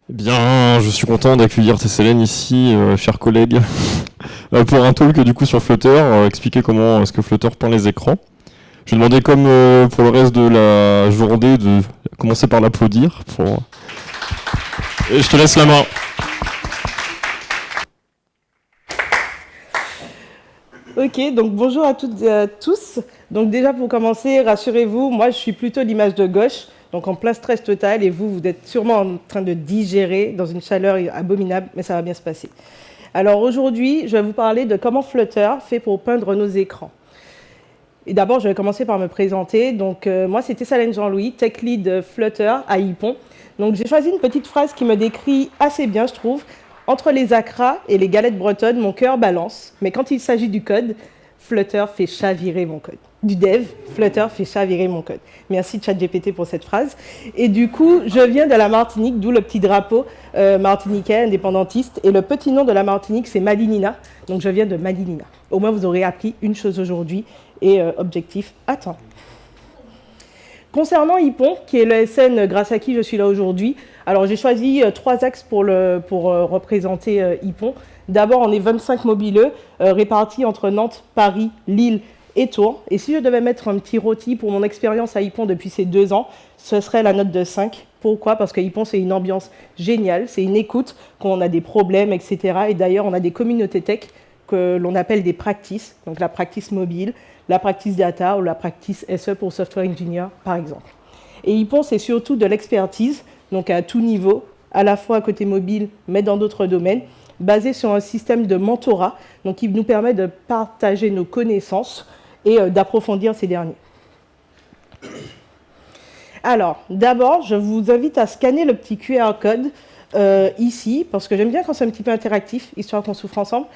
Eh bien, je suis content d'accueillir Tesselen ici, chers collègues, pour un talk du coup sur Flutter, expliquer comment est-ce que Flutter peint les écrans. Je vais demander comme pour le reste de la journée de commencer par l'applaudir. Et je te laisse la main. Ok, donc bonjour à toutes et à tous. Donc déjà pour commencer, rassurez-vous, moi je suis plutôt l'image de gauche, donc en plein stress total, et vous êtes sûrement en train de digérer dans une chaleur abominable, mais ça va bien se passer. Alors aujourd'hui, je vais vous parler de comment Flutter fait pour peindre nos écrans. Et d'abord, je vais commencer par me présenter. Donc moi, c'est Tessalen Jean-Louis, Tech Lead Flutter à Ypon. Donc j'ai choisi une petite phrase qui me décrit assez bien, je trouve. Entre les acras et les galettes bretonnes, mon cœur balance. Mais quand il s'agit du code, Flutter fait chavirer mon code. Du dev, Flutter fait chavirer mon code. Merci ChatGPT pour cette phrase. Et du coup, je viens de la Martinique, d'où le petit drapeau martiniquais, indépendantiste. Et le petit nom de la Martinique, c'est Malinina. Donc je viens de Malinina. Au moins, vous aurez appris une chose aujourd'hui et objectif atteint. Concernant Ypon, qui est le SN grâce à qui je suis là aujourd'hui, alors j'ai choisi 3 axes pour représenter Ypon. D'abord, on est 25 mobileux répartis entre Nantes, Paris, Lille et Tours. Et si je devais mettre un petit rôti pour mon expérience à Ypon depuis ces 2 ans, ce serait la note de 5. Pourquoi ? Parce que Ypon, c'est une ambiance géniale, c'est une écoute quand on a des problèmes, etc. Et d'ailleurs, on a des communautés tech que l'on appelle des practices, donc la practice mobile, la practice data ou la practice SE pour software engineer, par exemple. Et Ypon, c'est surtout de l'expertise, donc à tout niveau, à la fois côté mobile, mais dans d'autres domaines, basé sur un système de mentorat, donc qui nous permet de partager nos connaissances et d'approfondir ces derniers. Alors, d'abord, je vous invite à scanner le petit QR code ici, parce que j'aime bien quand c'est un petit peu interactif, histoire qu'on souffre ensemble.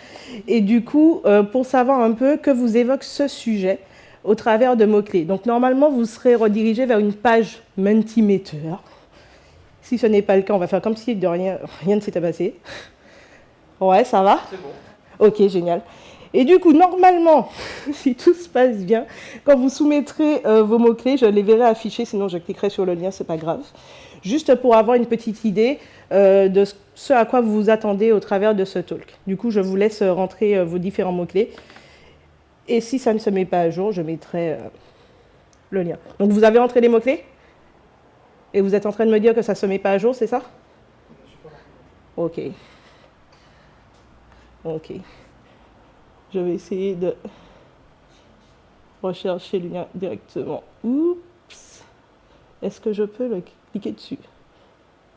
Et du coup, pour savoir un peu que vous évoque ce sujet au travers de mots-clés. Donc, normalement, vous serez redirigé vers une page Mentimeter. Si ce n'est pas le cas, on va faire comme si de rien ne s'était passé. Ouais, ça va ? C'est bon. Ok, génial. Et du coup, normalement, si tout se passe bien, quand vous soumettrez vos mots-clés, je les verrai affichés, sinon je cliquerai sur le lien, c'est pas grave. Juste pour avoir une petite idée de ce à quoi vous vous attendez au travers de ce talk. Du coup, je vous laisse rentrer vos différents mots-clés. Et si ça ne se met pas à jour, je mettrai le lien. Donc, vous avez rentré les mots-clés ? Et vous êtes en train de me dire que ça ne se met pas à jour, c'est ça ? Ok. Ok. Je vais essayer de rechercher le lien directement. Oups. Est-ce que je peux le cliquer dessus ?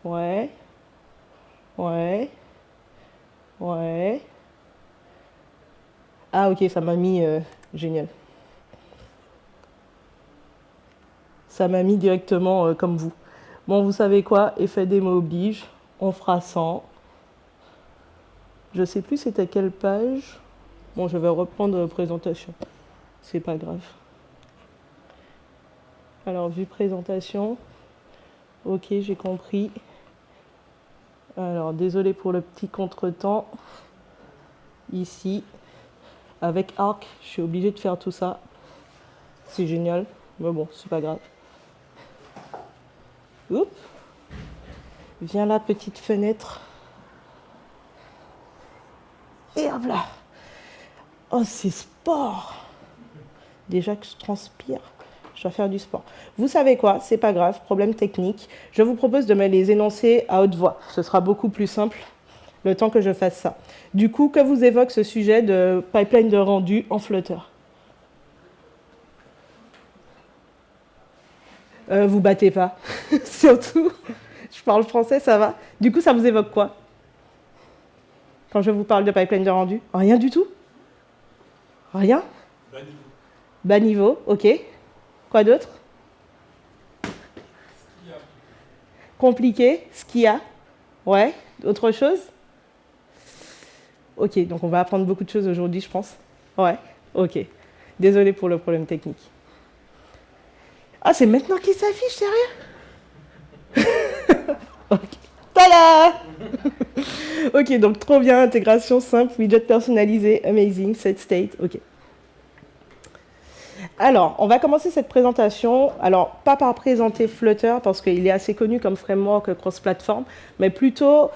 Ouais. Ouais. Ouais. Ah ok, ça m'a mis... génial. Ça m'a mis directement comme vous. Bon, vous savez quoi ? Effet démo oblige. On fera 100. Je sais plus c'était quelle page. Bon, je vais reprendre la présentation. C'est pas grave. Alors, vue présentation. Ok, j'ai compris. Alors, désolé pour le petit contretemps. Ici, avec Arc, je suis obligée de faire tout ça. C'est génial, mais bon, c'est pas grave. Oups. Viens là, petite fenêtre. Et hop là. Oh, c'est sport. Déjà que je transpire, je dois faire du sport. Vous savez quoi ? C'est pas grave, problème technique. Je vous propose de me les énoncer à haute voix. Ce sera beaucoup plus simple le temps que je fasse ça. Du coup, que vous évoque ce sujet de pipeline de rendu en Flutter ? Vous battez pas. Surtout, je parle français, ça va. Du coup, ça vous évoque quoi ? Quand je vous parle de pipeline de rendu ? Rien du tout ? Rien ? Bas niveau. Bas niveau, ok. Quoi d'autre ? Compliqué, ce qu'il y a. Ouais, autre chose ? Ok, donc on va apprendre beaucoup de choses aujourd'hui, je pense. Ouais, ok. Désolé pour le problème technique. Ah, c'est maintenant qu'il s'affiche, sérieux ? Ok. Tada. Ok, donc trop bien, intégration simple, widget personnalisé, amazing, set state, ok. Alors, on va commencer cette présentation, alors pas par présenter Flutter parce qu'il est assez connu comme framework cross-platform, mais plutôt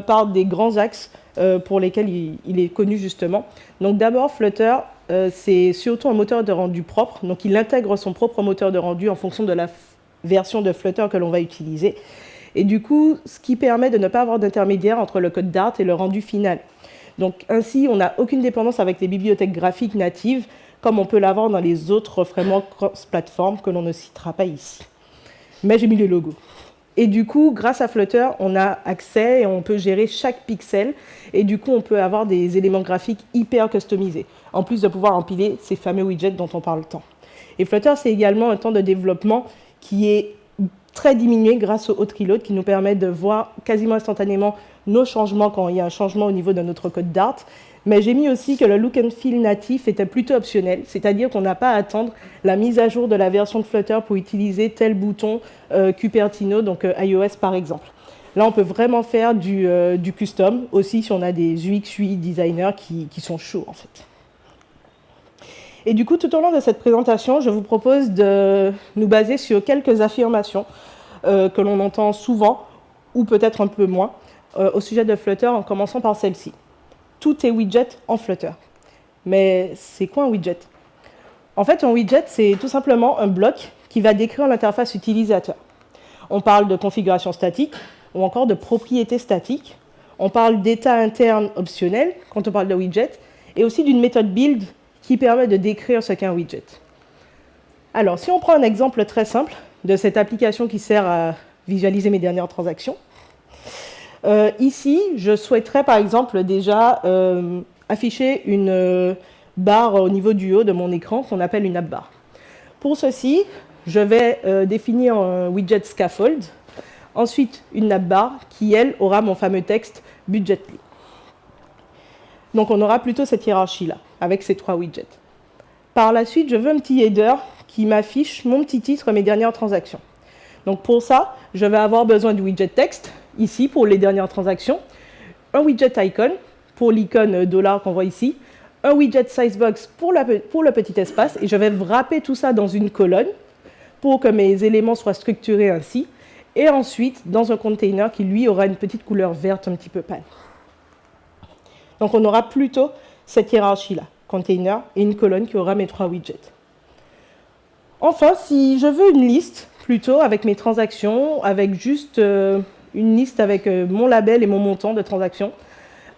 par des grands axes pour lesquels il est connu justement. Donc d'abord, Flutter, c'est surtout un moteur de rendu propre, donc il intègre son propre moteur de rendu en fonction de la version de Flutter que l'on va utiliser. Et du coup, ce qui permet de ne pas avoir d'intermédiaire entre le code Dart et le rendu final. Donc ainsi, on n'a aucune dépendance avec les bibliothèques graphiques natives, comme on peut l'avoir dans les autres frameworks cross-platform que l'on ne citera pas ici. Mais j'ai mis le logo. Et du coup, grâce à Flutter, on a accès et on peut gérer chaque pixel. Et du coup, on peut avoir des éléments graphiques hyper customisés, en plus de pouvoir empiler ces fameux widgets dont on parle tant. Et Flutter, c'est également un temps de développement qui est très diminué grâce au hot reload qui nous permet de voir quasiment instantanément nos changements quand il y a un changement au niveau de notre code Dart. Mais j'ai mis aussi que le look and feel natif était plutôt optionnel, c'est-à-dire qu'on n'a pas à attendre la mise à jour de la version de Flutter pour utiliser tel bouton Cupertino, donc iOS par exemple. Là, on peut vraiment faire du custom, aussi si on a des UX, UI designers qui sont chauds en fait. Et du coup, tout au long de cette présentation, je vous propose de nous baser sur quelques affirmations que l'on entend souvent, ou peut-être un peu moins, au sujet de Flutter, en commençant par celle-ci. Tout est widget en Flutter. Mais c'est quoi un widget? En fait, un widget, c'est tout simplement un bloc qui va décrire l'interface utilisateur. On parle de configuration statique ou encore de propriétés statiques. On parle d'état interne optionnel quand on parle de widget et aussi d'une méthode build qui permet de décrire ce qu'est un widget. Alors, si on prend un exemple très simple de cette application qui sert à visualiser mes dernières transactions, ici, je souhaiterais par exemple déjà afficher une barre au niveau du haut de mon écran qu'on appelle une app bar. Pour ceci, je vais définir un widget scaffold, ensuite une app bar qui, elle, aura mon fameux texte budgetly. Donc on aura plutôt cette hiérarchie-là, avec ces trois widgets. Par la suite, je veux un petit header qui m'affiche mon petit titre, mes dernières transactions. Donc pour ça, je vais avoir besoin du widget texte, ici pour les dernières transactions, un widget icon pour l'icône dollar qu'on voit ici, un widget sizebox pour le petit espace, et je vais wrapper tout ça dans une colonne pour que mes éléments soient structurés ainsi, et ensuite dans un container qui lui aura une petite couleur verte un petit peu pâle. Donc on aura plutôt cette hiérarchie-là, container et une colonne qui aura mes trois widgets. Enfin, si je veux une liste, plutôt avec mes transactions, avec juste une liste avec mon label et mon montant de transactions,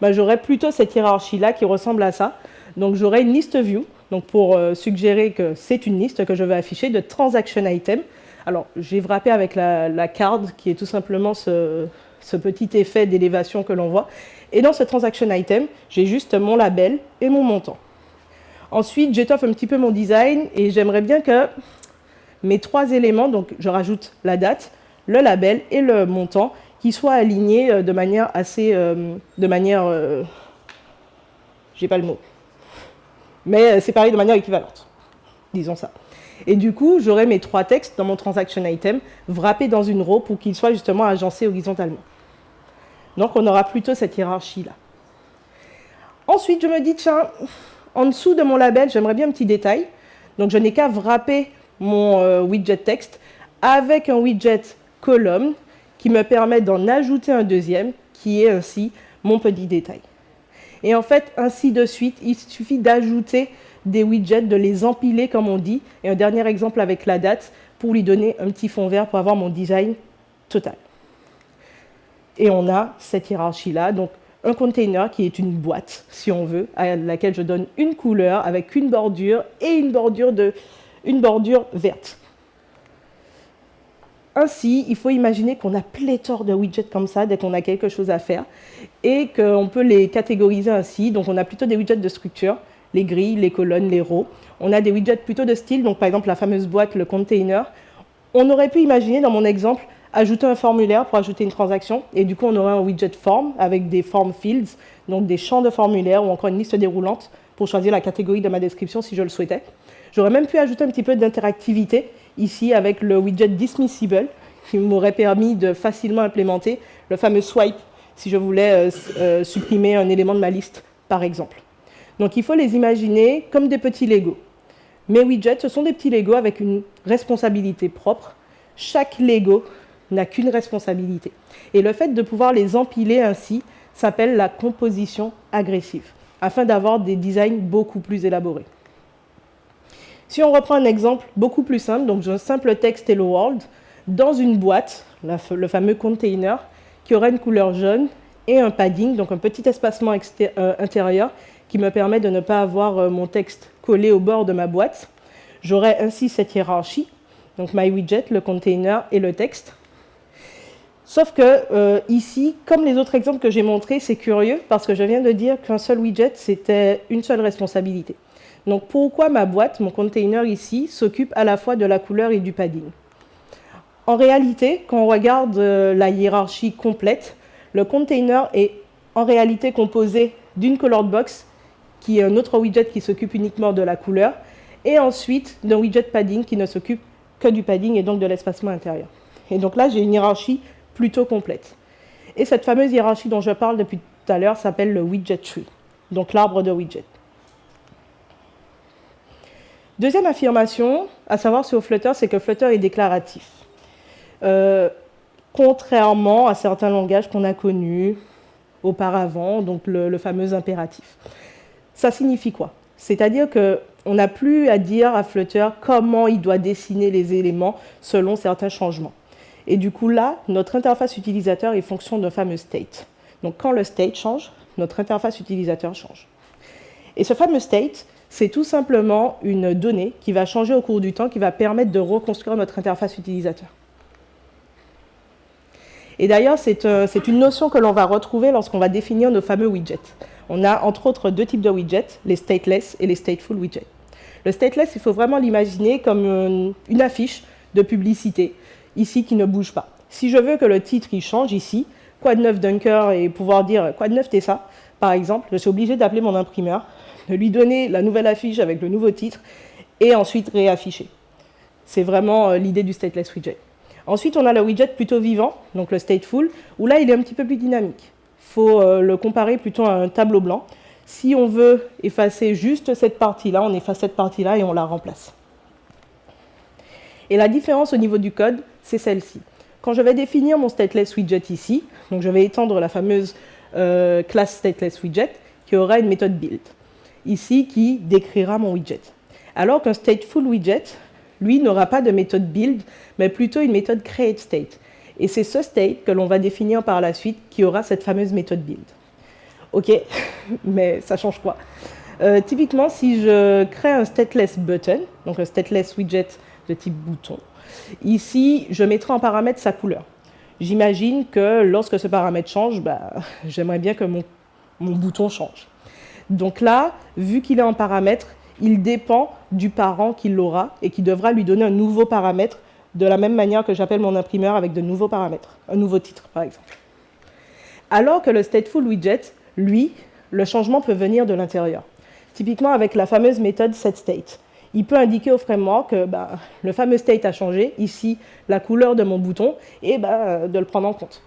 ben, j'aurai plutôt cette hiérarchie-là qui ressemble à ça. Donc j'aurai une liste view, donc pour suggérer que c'est une liste que je vais afficher de transaction item. Alors j'ai wrappé avec la card qui est tout simplement ce petit effet d'élévation que l'on voit. Et dans ce transaction item, j'ai juste mon label et mon montant. Ensuite, j'étoffe un petit peu mon design et j'aimerais bien que mes trois éléments, donc je rajoute la date, le label et le montant, qui soient alignés de manière assez... j'ai pas le mot. Mais séparés de manière équivalente, disons ça. Et du coup, j'aurai mes trois textes dans mon transaction item wrappés dans une row pour qu'ils soient justement agencés horizontalement. Donc on aura plutôt cette hiérarchie-là. Ensuite, je me dis, tiens, en dessous de mon label, j'aimerais bien un petit détail. Donc je n'ai qu'à wrapper mon widget texte avec un widget column qui me permet d'en ajouter un deuxième, qui est ainsi mon petit détail. Et en fait, ainsi de suite, il suffit d'ajouter des widgets, de les empiler comme on dit. Et un dernier exemple avec la date pour lui donner un petit fond vert pour avoir mon design total. Et on a cette hiérarchie-là, donc un container qui est une boîte, si on veut, à laquelle je donne une couleur avec une bordure et une bordure verte. Ainsi, il faut imaginer qu'on a pléthore de widgets comme ça dès qu'on a quelque chose à faire et qu'on peut les catégoriser ainsi. Donc on a plutôt des widgets de structure, les grilles, les colonnes, les rows. On a des widgets plutôt de style, donc par exemple la fameuse boîte, le container. On aurait pu imaginer dans mon exemple ajouter un formulaire pour ajouter une transaction et du coup on aurait un widget form avec des form fields, donc des champs de formulaire ou encore une liste déroulante pour choisir la catégorie de ma description si je le souhaitais. J'aurais même pu ajouter un petit peu d'interactivité ici avec le widget dismissible qui m'aurait permis de facilement implémenter le fameux swipe si je voulais supprimer un élément de ma liste par exemple. Donc il faut les imaginer comme des petits Lego. Mes widgets, ce sont des petits Lego avec une responsabilité propre. Chaque Lego n'a qu'une responsabilité. Et le fait de pouvoir les empiler ainsi s'appelle la composition agressive, afin d'avoir des designs beaucoup plus élaborés. Si on reprend un exemple beaucoup plus simple, donc j'ai un simple texte Hello World, dans une boîte, le fameux container, qui aura une couleur jaune et un padding, donc un petit espacement intérieur qui me permet de ne pas avoir mon texte collé au bord de ma boîte. J'aurai ainsi cette hiérarchie, donc my widget, le container et le texte. Sauf que ici, comme les autres exemples que j'ai montrés, c'est curieux parce que je viens de dire qu'un seul widget, c'était une seule responsabilité. Donc pourquoi ma boîte, mon container ici, s'occupe à la fois de la couleur et du padding? En réalité, quand on regarde la hiérarchie complète, le container est en réalité composé d'une colored box, qui est un autre widget qui s'occupe uniquement de la couleur, et ensuite d'un widget padding qui ne s'occupe que du padding et donc de l'espacement intérieur. Et donc là, j'ai une hiérarchie plutôt complète. Et cette fameuse hiérarchie dont je parle depuis tout à l'heure s'appelle le widget tree, donc l'arbre de widgets. Deuxième affirmation à savoir sur Flutter, c'est que Flutter est déclaratif. Contrairement à certains langages qu'on a connus auparavant, donc le fameux impératif. Ça signifie quoi? C'est-à-dire qu'on n'a plus à dire à Flutter comment il doit dessiner les éléments selon certains changements. Et du coup là, notre interface utilisateur est fonction d'un fameux state. Donc quand le state change, notre interface utilisateur change. Et ce fameux state, c'est tout simplement une donnée qui va changer au cours du temps, qui va permettre de reconstruire notre interface utilisateur. Et d'ailleurs, c'est une notion que l'on va retrouver lorsqu'on va définir nos fameux widgets. On a entre autres deux types de widgets, les stateless et les stateful widgets. Le stateless, il faut vraiment l'imaginer comme une affiche de publicité, ici qui ne bouge pas. Si je veux que le titre il change ici, quoi de neuf Dunker, et pouvoir dire quoi de neuf Tessa, par exemple, je suis obligé d'appeler mon imprimeur, de lui donner la nouvelle affiche avec le nouveau titre, et ensuite réafficher. C'est vraiment l'idée du stateless widget. Ensuite, on a le widget plutôt vivant, donc le stateful, où là, il est un petit peu plus dynamique. Il faut le comparer plutôt à un tableau blanc. Si on veut effacer juste cette partie-là, on efface cette partie-là et on la remplace. Et la différence au niveau du code, c'est celle-ci. Quand je vais définir mon stateless widget ici, donc je vais étendre la fameuse classe stateless widget qui aura une méthode build, ici qui décrira mon widget. Alors qu'un stateful widget, lui, n'aura pas de méthode build, mais plutôt une méthode createState. Et c'est ce state que l'on va définir par la suite qui aura cette fameuse méthode build. Ok, mais ça change quoi? Typiquement, si je crée un stateless button, donc un stateless widget de type bouton, ici, je mettrai en paramètre sa couleur. J'imagine que lorsque ce paramètre change, j'aimerais bien que mon bouton change. Donc là, vu qu'il est en paramètre, il dépend du parent qui l'aura et qui devra lui donner un nouveau paramètre de la même manière que j'appelle mon imprimeur avec de nouveaux paramètres, un nouveau titre par exemple. Alors que le stateful widget, lui, le changement peut venir de l'intérieur. Typiquement avec la fameuse méthode setState. Il peut indiquer au framework que le fameux state a changé, ici la couleur de mon bouton, et de le prendre en compte.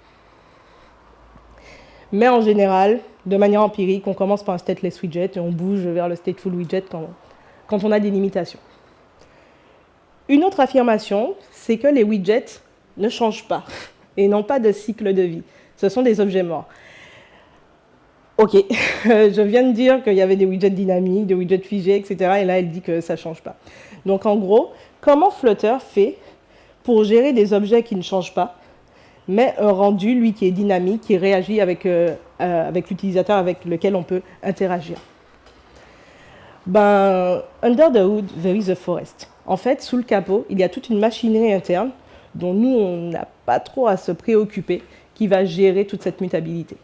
Mais en général, de manière empirique, on commence par un stateless widget et on bouge vers le stateful widget quand on a des limitations. Une autre affirmation, c'est que les widgets ne changent pas et n'ont pas de cycle de vie. Ce sont des objets morts. Ok, je viens de dire qu'il y avait des widgets dynamiques, des widgets figés, etc. Et là, elle dit que ça ne change pas. Donc en gros, comment Flutter fait pour gérer des objets qui ne changent pas, mais un rendu, lui, qui est dynamique, qui réagit avec l'utilisateur avec lequel on peut interagir? Under the hood, there is a forest. En fait, sous le capot, il y a toute une machinerie interne dont nous, on n'a pas trop à se préoccuper, qui va gérer toute cette mutabilité.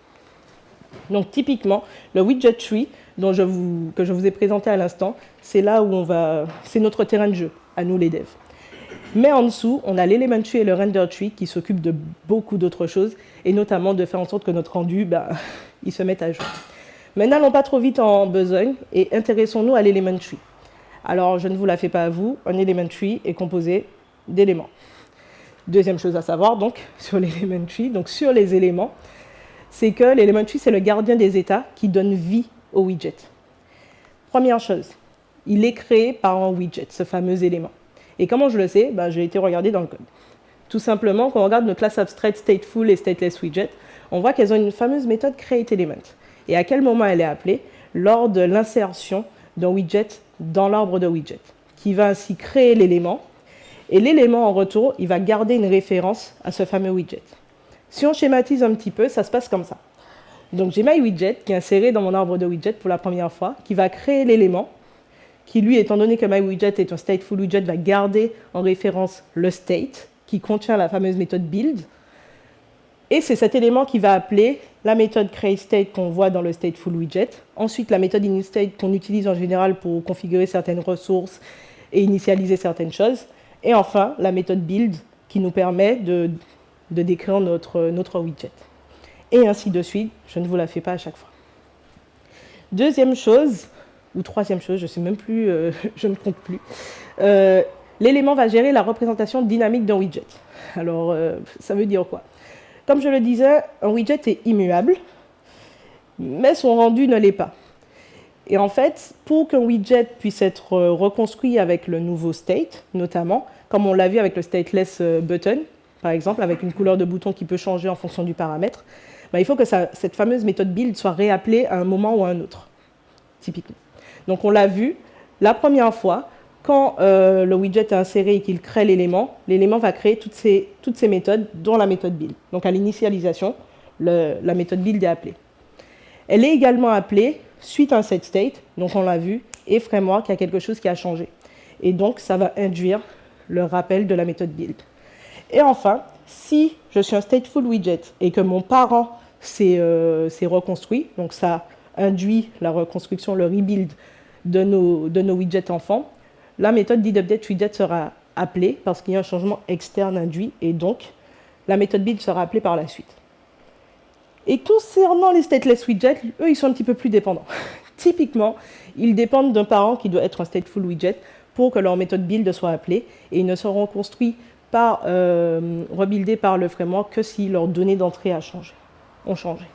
Donc typiquement, le widget tree que je vous ai présenté à l'instant, c'est là où c'est notre terrain de jeu, à nous les devs. Mais en dessous, on a l'element tree et le render tree qui s'occupent de beaucoup d'autres choses, et notamment de faire en sorte que notre rendu, il se mette à jour. Mais n'allons pas trop vite en besogne et intéressons-nous à l'element tree. Alors, je ne vous la fais pas à vous, un element tree est composé d'éléments. Deuxième chose à savoir, donc, sur l'element tree, donc sur les éléments, c'est que l'element tree, c'est le gardien des états qui donne vie au widget. Première chose, il est créé par un widget, ce fameux élément. Et comment je le sais? J'ai été regarder dans le code. Tout simplement, quand on regarde nos classes abstraites stateful et stateless widget, on voit qu'elles ont une fameuse méthode createElement. Et à quel moment elle est appelée? Lors de l'insertion d'un widget dans l'arbre de widget, qui va ainsi créer l'élément. Et l'élément, en retour, il va garder une référence à ce fameux widget. Si on schématise un petit peu, ça se passe comme ça. Donc j'ai myWidget qui est inséré dans mon arbre de widget pour la première fois, qui va créer l'élément, qui lui, étant donné que myWidget est un stateful widget, va garder en référence le state, qui contient la fameuse méthode build. Et c'est cet élément qui va appeler la méthode createState qu'on voit dans le stateful widget. Ensuite, la méthode initState qu'on utilise en général pour configurer certaines ressources et initialiser certaines choses. Et enfin, la méthode build qui nous permet de décrire notre widget. Et ainsi de suite, je ne vous la fais pas à chaque fois. Deuxième chose, ou troisième chose, je ne sais même plus, je ne compte plus. L'élément va gérer la représentation dynamique d'un widget. Alors, ça veut dire quoi? Comme je le disais, un widget est immuable, mais son rendu ne l'est pas. Et en fait, pour qu'un widget puisse être reconstruit avec le nouveau state, notamment, comme on l'a vu avec le stateless button, par exemple, avec une couleur de bouton qui peut changer en fonction du paramètre, il faut que cette fameuse méthode build soit réappelée à un moment ou à un autre, typiquement. Donc on l'a vu, la première fois, quand le widget est inséré et qu'il crée l'élément va créer toutes ces méthodes, dont la méthode build. Donc à l'initialisation, la méthode build est appelée. Elle est également appelée suite à un setState, donc on l'a vu, et framework, il y a quelque chose qui a changé. Et donc ça va induire le rappel de la méthode build. Et enfin, si je suis un stateful widget et que mon parent s'est reconstruit, donc ça induit la reconstruction, le rebuild de nos widgets enfants, la méthode didUpdateWidget sera appelée parce qu'il y a un changement externe induit et donc la méthode build sera appelée par la suite. Et concernant les stateless widgets, eux, ils sont un petit peu plus dépendants. Typiquement, ils dépendent d'un parent qui doit être un stateful widget pour que leur méthode build soit appelée et ils ne seront construits rebuildés par le framework que si leurs données d'entrée ont changé.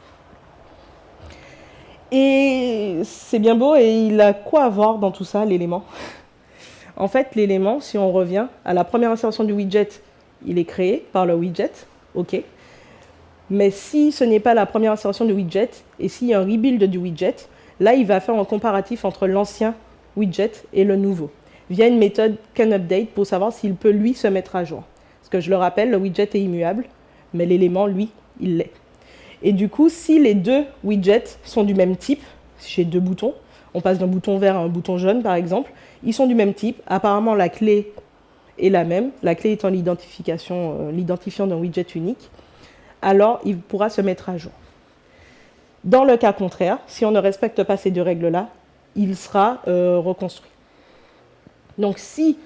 Et c'est bien beau, et il a quoi à voir dans tout ça, l'élément? En fait, l'élément, si on revient à la première insertion du widget, il est créé par le widget, ok. Mais si ce n'est pas la première insertion du widget, et s'il y a un rebuild du widget, là, il va faire un comparatif entre l'ancien widget et le nouveau, via une méthode canUpdate pour savoir s'il peut, lui, se mettre à jour. Parce que je le rappelle, le widget est immuable, mais l'élément, lui, il l'est. Et du coup, si les deux widgets sont du même type, si j'ai deux boutons, on passe d'un bouton vert à un bouton jaune, par exemple, ils sont du même type, apparemment la clé est la même, la clé étant l'identifiant d'un widget unique, alors il pourra se mettre à jour. Dans le cas contraire, si on ne respecte pas ces deux règles-là, il sera reconstruit. Donc si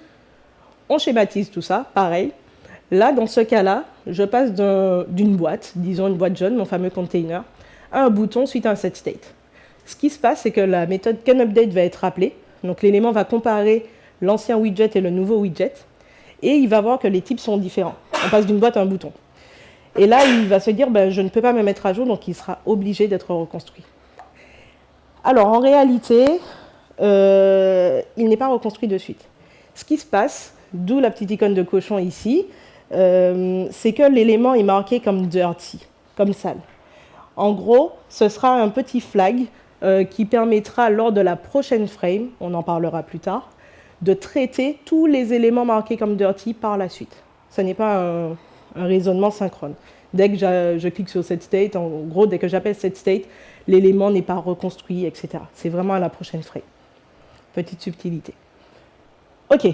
on schématise tout ça, pareil, là, dans ce cas-là, je passe d'une boîte, disons une boîte jaune, mon fameux container, à un bouton suite à un setState. Ce qui se passe, c'est que la méthode canUpdate va être appelée, donc l'élément va comparer l'ancien widget et le nouveau widget, et il va voir que les types sont différents. On passe d'une boîte à un bouton. Et là, il va se dire, je ne peux pas me mettre à jour, donc il sera obligé d'être reconstruit. Alors, en réalité, il n'est pas reconstruit de suite. Ce qui se passe, d'où la petite icône de cochon ici, c'est que l'élément est marqué comme dirty, comme sale. En gros, ce sera un petit flag qui permettra, lors de la prochaine frame, on en parlera plus tard, de traiter tous les éléments marqués comme dirty par la suite. Ce n'est pas un raisonnement synchrone. Dès que je clique sur setState, en gros, dès que j'appelle setState, l'élément n'est pas reconstruit, etc. C'est vraiment à la prochaine frame. Petite subtilité. Ok,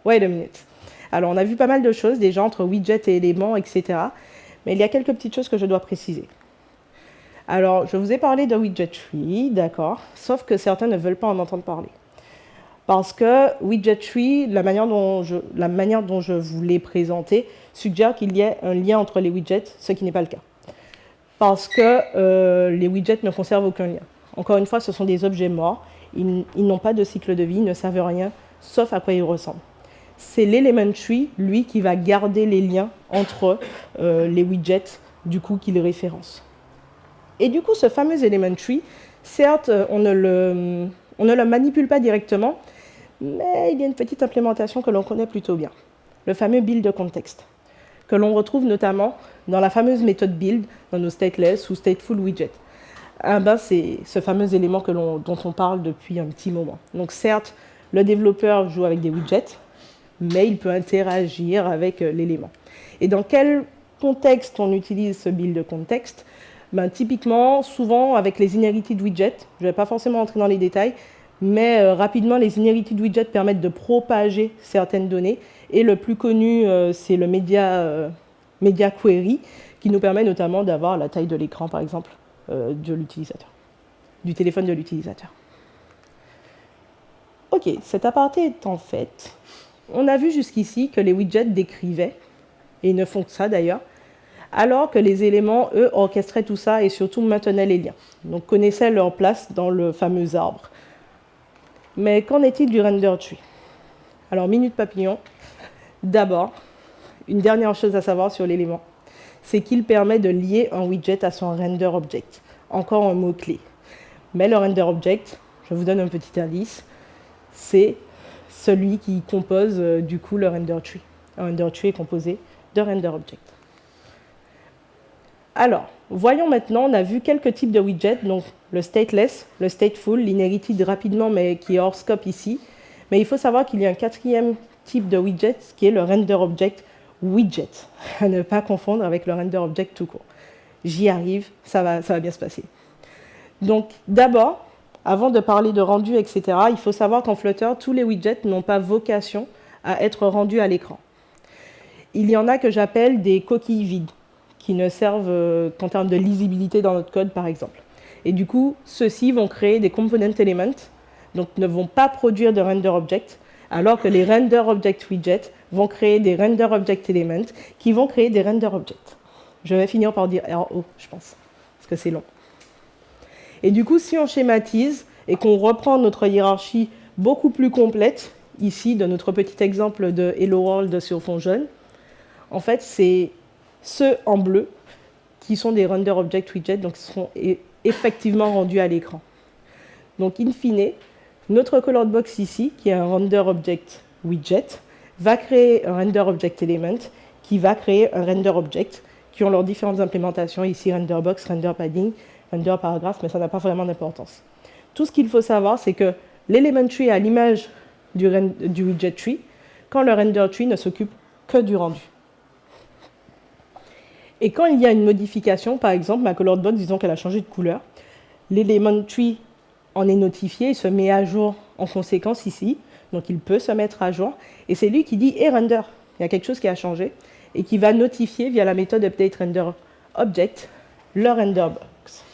wait a minute. Alors, on a vu pas mal de choses, déjà entre widget et éléments, etc. Mais il y a quelques petites choses que je dois préciser. Alors, je vous ai parlé de widget tree, d'accord, sauf que certains ne veulent pas en entendre parler. Parce que widget tree, la manière dont je vous l'ai présenté, suggère qu'il y ait un lien entre les widgets, ce qui n'est pas le cas. Parce que les widgets ne conservent aucun lien. Encore une fois, ce sont des objets morts, ils n'ont pas de cycle de vie, ils ne servent à rien, sauf à quoi ils ressemblent. C'est l'element tree, lui, qui va garder les liens entre les widgets, du coup, qu'il référence. Et du coup, ce fameux element tree, certes, on ne On ne le manipule pas directement, mais il y a une petite implémentation que l'on connaît plutôt bien, le fameux build de contexte, que l'on retrouve notamment dans la fameuse méthode build, dans nos stateless ou stateful widgets. C'est ce fameux élément dont on parle depuis un petit moment. Donc certes, le développeur joue avec des widgets, mais il peut interagir avec l'élément. Et dans quel contexte on utilise ce build de contexte? Typiquement, souvent avec les inherited widgets, je ne vais pas forcément entrer dans les détails, mais rapidement, les inherited widgets permettent de propager certaines données. Et le plus connu, c'est le media query, qui nous permet notamment d'avoir la taille de l'écran, par exemple, de l'utilisateur, du téléphone de l'utilisateur. Ok, cet aparté étant fait, on a vu jusqu'ici que les widgets décrivaient, et ils ne font que ça d'ailleurs, alors que les éléments, eux, orchestraient tout ça et surtout maintenaient les liens, donc connaissaient leur place dans le fameux arbre. Mais qu'en est-il du render tree? Alors, minute papillon, d'abord, une dernière chose à savoir sur l'élément, c'est qu'il permet de lier un widget à son render object, encore un mot-clé. Mais le render object, je vous donne un petit indice, c'est celui qui compose du coup le render tree. Un render tree est composé de render object. Alors, voyons maintenant, on a vu quelques types de widgets, donc le stateless, le stateful, l'inherited rapidement, mais qui est hors scope ici. Mais il faut savoir qu'il y a un quatrième type de widget, qui est le render object widget, à ne pas confondre avec le render object tout court. J'y arrive, ça va bien se passer. Donc, d'abord, avant de parler de rendu, etc., il faut savoir qu'en Flutter, tous les widgets n'ont pas vocation à être rendus à l'écran. Il y en a que j'appelle des coquilles vides, qui ne servent qu'en termes de lisibilité dans notre code, par exemple. Et du coup, ceux-ci vont créer des component elements, donc ne vont pas produire de render object, alors que les render object widgets vont créer des render object elements qui vont créer des render objects. Je vais finir par dire RO, je pense, parce que c'est long. Et du coup, si on schématise et qu'on reprend notre hiérarchie beaucoup plus complète, ici, de notre petit exemple de Hello World sur fond jaune, en fait, c'est ceux en bleu qui sont des render object widgets, donc qui seront effectivement rendus à l'écran. Donc, in fine, notre colored box ici, qui est un render object widget, va créer un render object element qui va créer un render object qui ont leurs différentes implémentations, ici render box, render padding, render paragraphe, mais ça n'a pas vraiment d'importance. Tout ce qu'il faut savoir, c'est que l'element tree a l'image du widget tree, quand le render tree ne s'occupe que du rendu. Et quand il y a une modification, par exemple, ma colored box, disons qu'elle a changé de couleur, l'element tree en est notifié, il se met à jour en conséquence ici, donc il peut se mettre à jour, et c'est lui qui dit « Hey render », il y a quelque chose qui a changé, et qui va notifier via la méthode updateRenderObject le render box.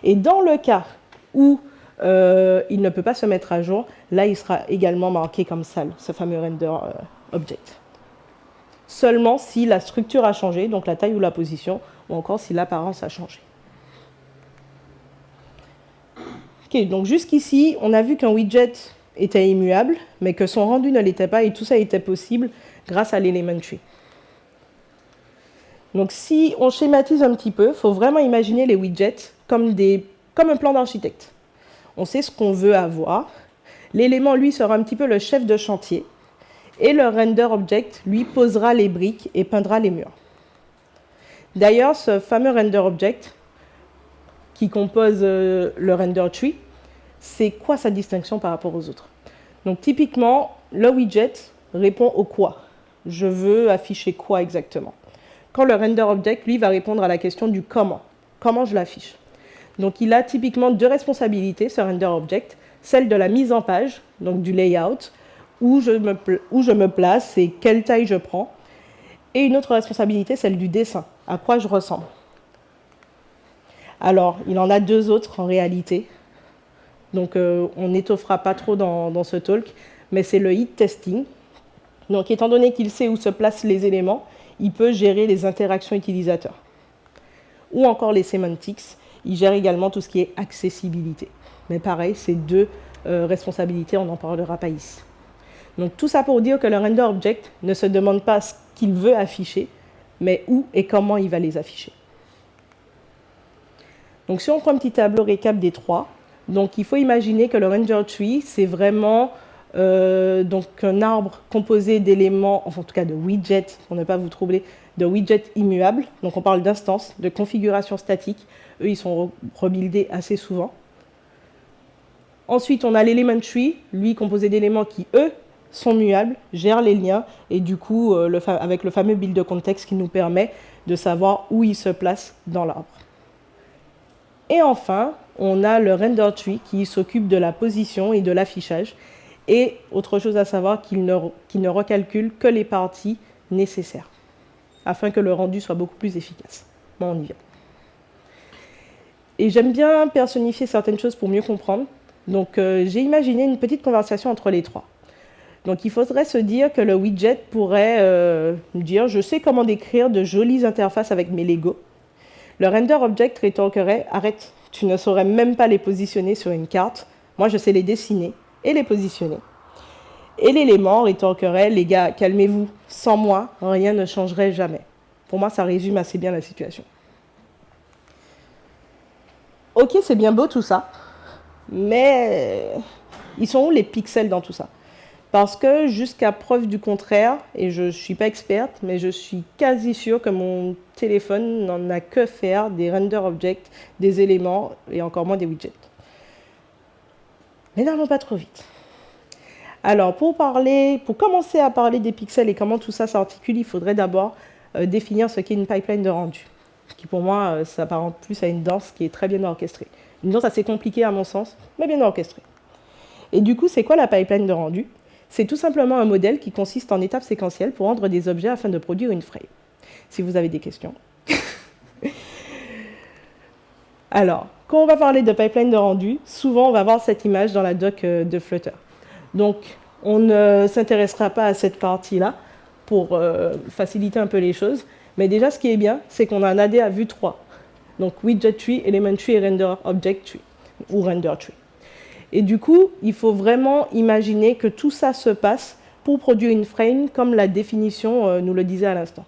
Et dans le cas où il ne peut pas se mettre à jour, là il sera également marqué comme sale, ce fameux render object. Seulement si la structure a changé, donc la taille ou la position, ou encore si l'apparence a changé. Ok, donc jusqu'ici, on a vu qu'un widget était immuable, mais que son rendu ne l'était pas, et tout ça était possible grâce à l'element tree. Donc si on schématise un petit peu, il faut vraiment imaginer les widgets comme un plan d'architecte. On sait ce qu'on veut avoir. L'élément, lui, sera un petit peu le chef de chantier. Et le render object, lui, posera les briques et peindra les murs. D'ailleurs, ce fameux render object, qui compose le render tree, c'est quoi sa distinction par rapport aux autres? Donc typiquement, le widget répond au quoi. Je veux afficher quoi exactement? Quand le render object, lui, va répondre à la question du comment. Comment je l'affiche? Donc il a typiquement deux responsabilités, ce render object, celle de la mise en page, donc du layout, où je me place et quelle taille je prends, et une autre responsabilité, celle du dessin, à quoi je ressemble. Alors, il en a deux autres en réalité, donc on n'étoffera pas trop dans ce talk, mais c'est le heat testing. Donc étant donné qu'il sait où se placent les éléments, il peut gérer les interactions utilisateurs. Ou encore les semantics, il gère également tout ce qui est accessibilité. Mais pareil, ces deux responsabilités, on n'en parlera pas ici. Donc tout ça pour dire que le render object ne se demande pas ce qu'il veut afficher, mais où et comment il va les afficher. Donc si on prend un petit tableau récap des trois, Donc il faut imaginer que le render tree, c'est vraiment donc un arbre composé d'éléments, enfin en tout cas de widgets, pour ne pas vous troubler, de widgets immuables. Donc on parle d'instances, de configuration statique. Eux, ils sont rebuildés assez souvent. Ensuite, on a l'element tree, lui composé d'éléments qui, eux, sont muables, gèrent les liens, et du coup, avec le fameux build de contexte qui nous permet de savoir où il se place dans l'arbre. Et enfin, on a le render tree qui s'occupe de la position et de l'affichage. Et autre chose à savoir, qu'il ne recalcule que les parties nécessaires, afin que le rendu soit beaucoup plus efficace. Bon, on y vient. Et j'aime bien personnifier certaines choses pour mieux comprendre. Donc, j'ai imaginé une petite conversation entre les trois. Donc, il faudrait se dire que le widget pourrait dire « Je sais comment décrire de jolies interfaces avec mes Lego ». Le render object rétorquerait « Arrête, tu ne saurais même pas les positionner sur une carte. Moi, je sais les dessiner et les positionner. » Et l'élément rétorquerait « Les gars, calmez-vous. Sans moi, rien ne changerait jamais. » Pour moi, ça résume assez bien la situation. Ok, c'est bien beau tout ça. Mais ils sont où les pixels dans tout ça? Parce que jusqu'à preuve du contraire, et je ne suis pas experte, mais je suis quasi sûre que mon téléphone n'en a que faire des render objects, des éléments, et encore moins des widgets. Mais n'allons pas trop vite. Alors, pour commencer à parler des pixels et comment tout ça s'articule, il faudrait d'abord définir ce qu'est une pipeline de rendu, qui pour moi s'apparente plus à une danse qui est très bien orchestrée. Une danse assez compliquée à mon sens, mais bien orchestrée. Et du coup, c'est quoi la pipeline de rendu? C'est tout simplement un modèle qui consiste en étapes séquentielles pour rendre des objets afin de produire une frame. Si vous avez des questions. Alors, quand on va parler de pipeline de rendu, souvent on va voir cette image dans la doc de Flutter. Donc, on ne s'intéressera pas à cette partie-là pour faciliter un peu les choses. Mais déjà, ce qui est bien, c'est qu'on a un AD à vue 3. Donc, widget tree, element tree et render object tree, ou render tree. Et du coup, il faut vraiment imaginer que tout ça se passe pour produire une frame, comme la définition nous le disait à l'instant.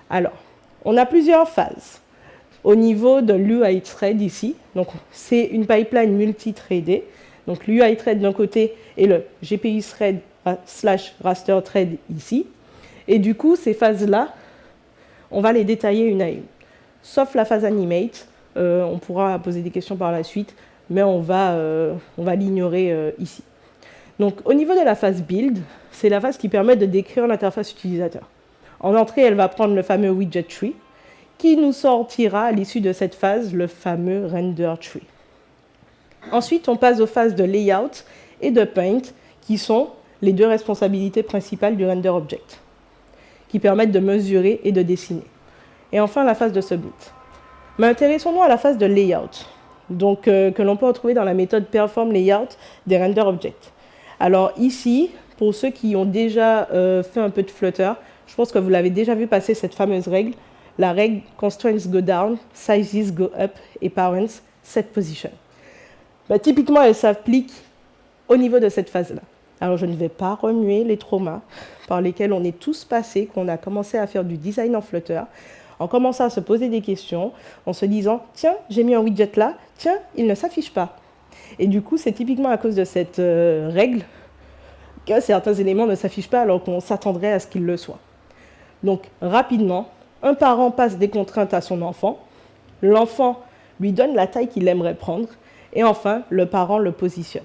Alors, on a plusieurs phases. Au niveau de l'UI thread ici, donc c'est une pipeline multi-threadée. Donc l'UI thread d'un côté et le GPU thread / raster thread ici. Et du coup, ces phases-là, on va les détailler une à une. Sauf la phase animate, on pourra poser des questions par la suite, mais on va l'ignorer ici. Donc au niveau de la phase build, c'est la phase qui permet de décrire l'interface utilisateur. En entrée, elle va prendre le fameux widget tree, qui nous sortira à l'issue de cette phase le fameux render tree. Ensuite, on passe aux phases de layout et de paint, qui sont les deux responsabilités principales du render object, qui permettent de mesurer et de dessiner. Et enfin, la phase de submit. Mais intéressons-nous à la phase de layout, donc, que l'on peut retrouver dans la méthode perform layout des render objects. Alors ici, pour ceux qui ont déjà fait un peu de Flutter, je pense que vous l'avez déjà vu passer cette fameuse règle, la règle constraints go down, sizes go up et parents set position. Bah, typiquement, elle s'applique au niveau de cette phase-là. Alors, je ne vais pas remuer les traumas par lesquels on est tous passés, qu'on a commencé à faire du design en Flutter, en commençant à se poser des questions, en se disant « Tiens, j'ai mis un widget là, tiens, il ne s'affiche pas ». Et du coup, c'est typiquement à cause de cette règle que certains éléments ne s'affichent pas alors qu'on s'attendrait à ce qu'ils le soient. Donc, rapidement, un parent passe des contraintes à son enfant, l'enfant lui donne la taille qu'il aimerait prendre, et enfin, le parent le positionne.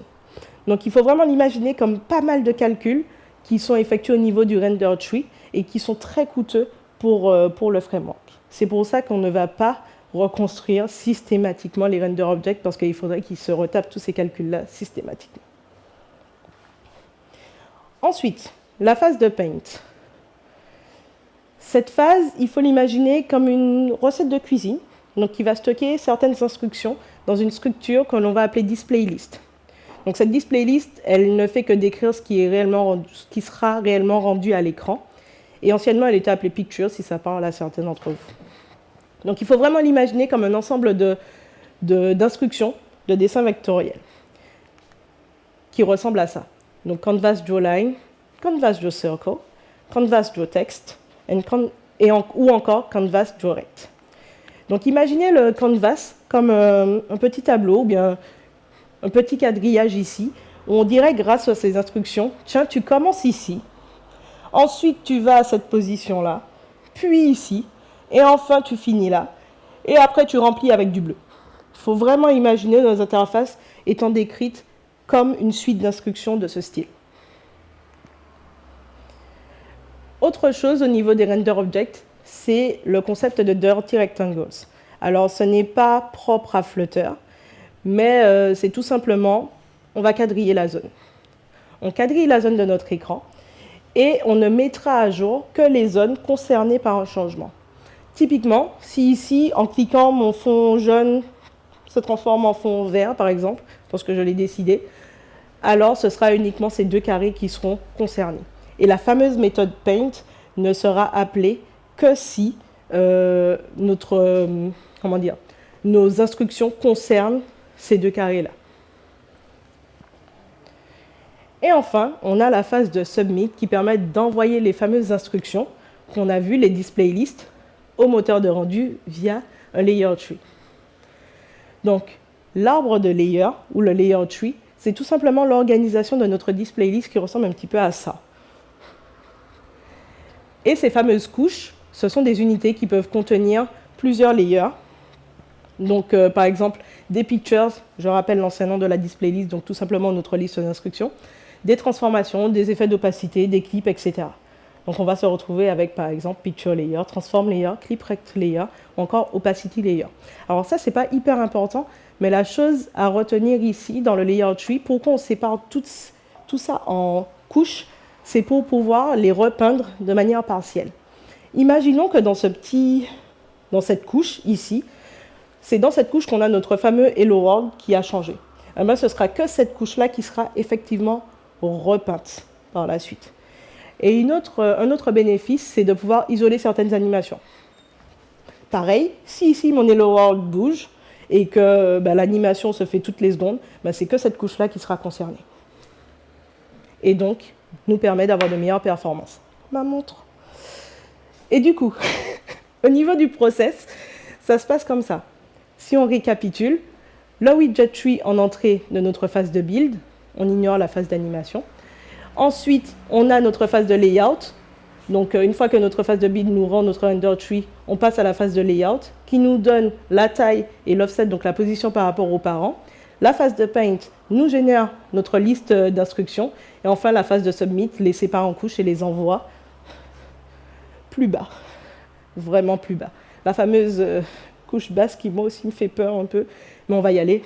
Donc, il faut vraiment l'imaginer comme pas mal de calculs qui sont effectués au niveau du render tree et qui sont très coûteux pour le framework. C'est pour ça qu'on ne va pas reconstruire systématiquement les render objects parce qu'il faudrait qu'ils se retapent tous ces calculs-là systématiquement. Ensuite, la phase de paint. Cette phase, il faut l'imaginer comme une recette de cuisine, donc qui va stocker certaines instructions dans une structure que l'on va appeler display list. Donc cette display list, elle ne fait que décrire ce qui sera réellement rendu à l'écran. Et anciennement, elle était appelée picture, si ça parle à certains d'entre vous. Donc il faut vraiment l'imaginer comme un ensemble d'instructions, de dessins vectoriels, qui ressemblent à ça. Donc canvas draw line, canvas draw circle, canvas draw text, ou encore canvas draw rect. Donc imaginez le canvas comme un petit tableau, ou bien un petit quadrillage ici, où on dirait grâce à ces instructions, tiens, tu commences ici, ensuite tu vas à cette position-là, puis ici, et enfin tu finis là, et après tu remplis avec du bleu. Il faut vraiment imaginer nos interfaces étant décrites comme une suite d'instructions de ce style. Autre chose au niveau des render objects, c'est le concept de dirty rectangles. Alors ce n'est pas propre à Flutter, mais c'est tout simplement, on va quadriller la zone. On quadrille la zone de notre écran et on ne mettra à jour que les zones concernées par un changement. Typiquement, si ici, en cliquant, mon fond jaune se transforme en fond vert, par exemple, parce que je l'ai décidé, alors ce sera uniquement ces deux carrés qui seront concernés. Et la fameuse méthode paint ne sera appelée que si nos instructions concernent ces deux carrés-là. Et enfin, on a la phase de submit qui permet d'envoyer les fameuses instructions qu'on a vues, les display lists, au moteur de rendu via un layer tree. Donc, l'arbre de layer ou le layer tree, c'est tout simplement l'organisation de notre display list qui ressemble un petit peu à ça. Et ces fameuses couches, ce sont des unités qui peuvent contenir plusieurs layers. Donc, par exemple, des pictures, je rappelle l'ancien nom de la display list, donc tout simplement notre liste d'instructions, des transformations, des effets d'opacité, des clips, etc. Donc, on va se retrouver avec, par exemple, picture layer, transform layer, clip rect layer, ou encore opacity layer. Alors ça, c'est pas hyper important, mais la chose à retenir ici, dans le layer tree, pourquoi on sépare tout ça en couches, c'est pour pouvoir les repeindre de manière partielle. Imaginons que dans cette couche, ici, c'est dans cette couche qu'on a notre fameux Hello World qui a changé. Eh bien, ce sera que cette couche-là qui sera effectivement repeinte par la suite. Et un autre bénéfice, c'est de pouvoir isoler certaines animations. Pareil, si ici mon Hello World bouge et que l'animation se fait toutes les secondes, c'est que cette couche-là qui sera concernée. Et donc, nous permet d'avoir de meilleures performances. Ma montre. Et du coup, au niveau du process, ça se passe comme ça. Si on récapitule, le widget tree en entrée de notre phase de build, on ignore la phase d'animation. Ensuite, on a notre phase de layout. Donc, une fois que notre phase de build nous rend notre render tree, on passe à la phase de layout qui nous donne la taille et l'offset, donc la position par rapport aux parents. La phase de paint nous génère notre liste d'instructions. Et enfin, la phase de submit les sépare en couches et les envoie plus bas. Vraiment plus bas. La fameuse couche basse qui, moi aussi, me fait peur un peu. Mais on va y aller.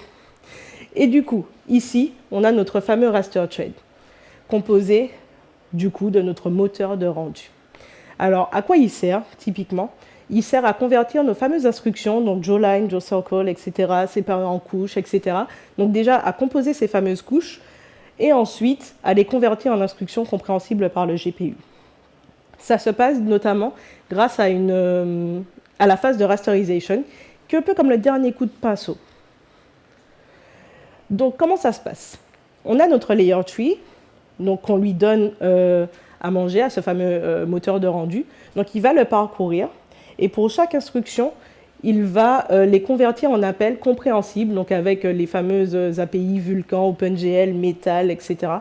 Et du coup, ici, on a notre fameux raster thread, composé, du coup, de notre moteur de rendu. Alors, à quoi il sert, typiquement? Il sert à convertir nos fameuses instructions, donc jawline, jawcircle, etc., séparées en couches, etc. Donc déjà, à composer ces fameuses couches, et ensuite à les convertir en instructions compréhensibles par le GPU. Ça se passe notamment grâce à la phase de rasterization, qui est un peu comme le dernier coup de pinceau. Donc, comment ça se passe? On a notre layer tree, donc on lui donne à manger à ce fameux moteur de rendu. Donc, il va le parcourir, et pour chaque instruction, il va les convertir en appels compréhensibles, donc avec les fameuses API Vulkan, OpenGL, Metal, etc.,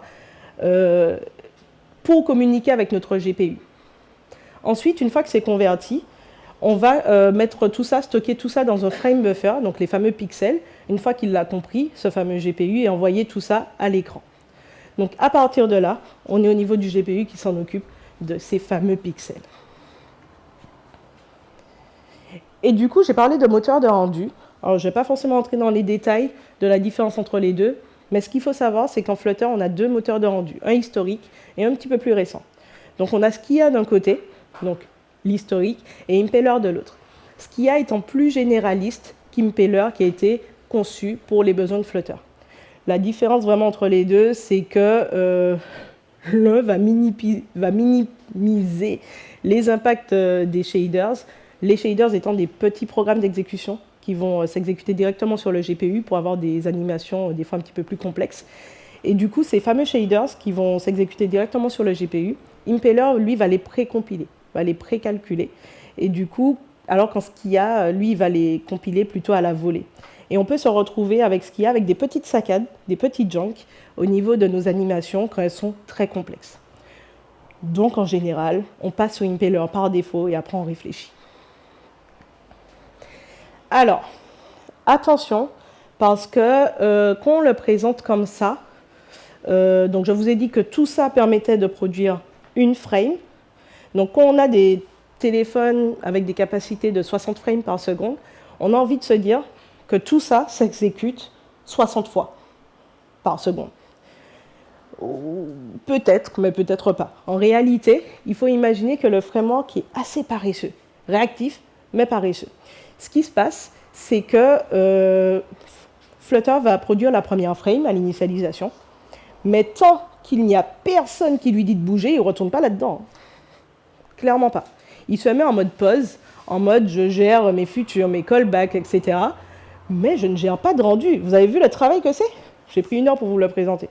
pour communiquer avec notre GPU. Ensuite, une fois que c'est converti, on va mettre tout ça, stocker tout ça dans un frame buffer, donc les fameux pixels, une fois qu'il l'a compris, ce fameux GPU, et envoyer tout ça à l'écran. Donc à partir de là, on est au niveau du GPU qui s'en occupe de ces fameux pixels. Et du coup, j'ai parlé de moteur de rendu. Alors, je ne vais pas forcément entrer dans les détails de la différence entre les deux, mais ce qu'il faut savoir, c'est qu'en Flutter, on a deux moteurs de rendu, un historique et un petit peu plus récent. Donc, on a Skia d'un côté, donc l'historique, et Impeller de l'autre. Skia étant plus généraliste qu'Impeller, qui a été conçu pour les besoins de Flutter. La différence vraiment entre les deux, c'est que l'un va minimiser les impacts des shaders, les shaders étant des petits programmes d'exécution qui vont s'exécuter directement sur le GPU pour avoir des animations des fois un petit peu plus complexes. Et du coup, ces fameux shaders qui vont s'exécuter directement sur le GPU, Impeller, lui, va les pré-compiler, va les pré-calculer. Et du coup, alors qu'en Skia, lui, il va les compiler plutôt à la volée. Et on peut se retrouver avec ce qu'il y a, avec des petites saccades, des petits junks au niveau de nos animations quand elles sont très complexes. Donc en général, on passe au impeller par défaut et après on réfléchit. Alors, attention, parce que quand on le présente comme ça, donc je vous ai dit que tout ça permettait de produire une frame. Donc quand on a des téléphones avec des capacités de 60 frames par seconde, on a envie de se dire que tout ça s'exécute 60 fois par seconde. Peut-être, mais peut-être pas. En réalité, il faut imaginer que le framework est assez paresseux, réactif, mais paresseux. Ce qui se passe, c'est que Flutter va produire la première frame à l'initialisation, mais tant qu'il n'y a personne qui lui dit de bouger, il ne retourne pas là-dedans. Clairement pas. Il se met en mode pause, en mode je gère mes futurs, mes callbacks, etc. Mais je ne gère pas de rendu. Vous avez vu le travail que c'est? J'ai pris 1 heure pour vous le présenter.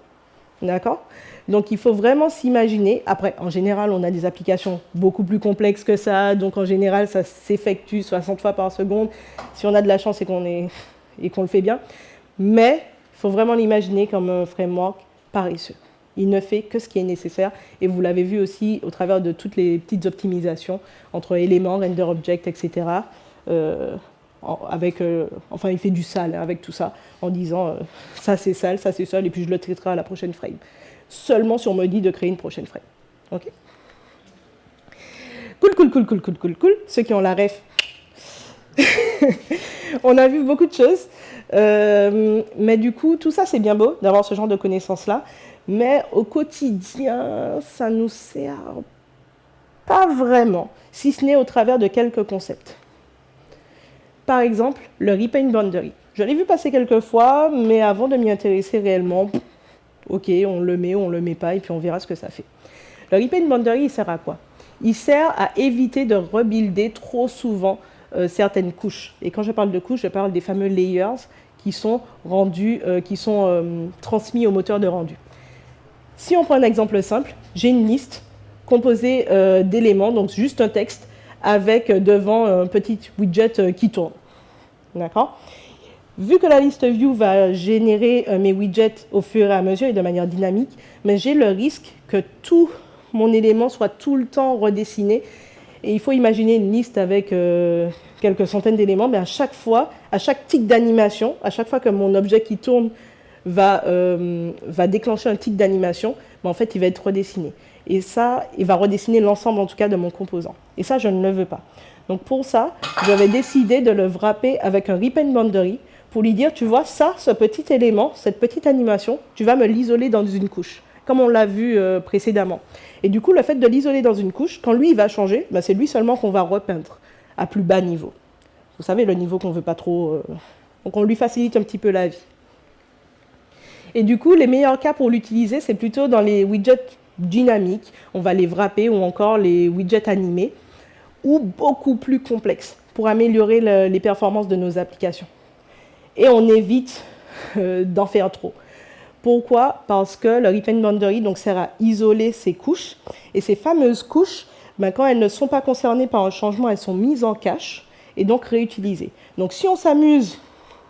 D'accord? Donc il faut vraiment s'imaginer. Après, en général, on a des applications beaucoup plus complexes que ça. Donc en général, ça s'effectue 60 fois par seconde. Si on a de la chance et qu'on le fait bien. Mais il faut vraiment l'imaginer comme un framework paresseux. Il ne fait que ce qui est nécessaire. Et vous l'avez vu aussi au travers de toutes les petites optimisations entre éléments, render object, etc. Enfin, il fait du sale avec tout ça, en disant ça c'est sale, et puis je le traiterai à la prochaine frame. Seulement si on me dit de créer une prochaine frame. Ok? Cool. Ceux qui ont la ref. On a vu beaucoup de choses. Mais du coup, tout ça c'est bien beau d'avoir ce genre de connaissances-là. Mais au quotidien, ça ne nous sert pas vraiment, si ce n'est au travers de quelques concepts. Par exemple, le repaint boundary. Je l'ai vu passer quelques fois, mais avant de m'y intéresser réellement, ok, on le met ou on ne le met pas, et puis on verra ce que ça fait. Le repaint boundary, il sert à quoi? Il sert à éviter de rebuilder trop souvent certaines couches. Et quand je parle de couches, je parle des fameux layers qui sont transmis au moteur de rendu. Si on prend un exemple simple, j'ai une liste composée d'éléments, donc juste un texte, avec devant un petit widget qui tourne. D'accord? Vu que la liste view va générer mes widgets au fur et à mesure et de manière dynamique, mais j'ai le risque que tout mon élément soit tout le temps redessiné. Et il faut imaginer une liste avec quelques centaines d'éléments, mais à chaque tic d'animation, à chaque fois que mon objet qui tourne va déclencher un tic d'animation, mais en fait, il va être redessiné. Et ça, il va redessiner l'ensemble, en tout cas, de mon composant. Et ça, je ne le veux pas. Donc, pour ça, j'avais décidé de le wrapper avec un repaint boundary pour lui dire, tu vois, ça, ce petit élément, cette petite animation, tu vas me l'isoler dans une couche, comme on l'a vu précédemment. Et du coup, le fait de l'isoler dans une couche, quand lui, il va changer, ben, c'est lui seulement qu'on va repeindre à plus bas niveau. Vous savez, le niveau qu'on ne veut pas trop... Donc, on lui facilite un petit peu la vie. Et du coup, les meilleurs cas pour l'utiliser, c'est plutôt dans les widgets dynamiques. On va les wrapper ou encore les widgets animés ou beaucoup plus complexes pour améliorer les performances de nos applications. Et on évite d'en faire trop. Pourquoi? Parce que le repaint boundary donc, sert à isoler ces couches. Et ces fameuses couches, ben, quand elles ne sont pas concernées par un changement, elles sont mises en cache et donc réutilisées. Donc si on s'amuse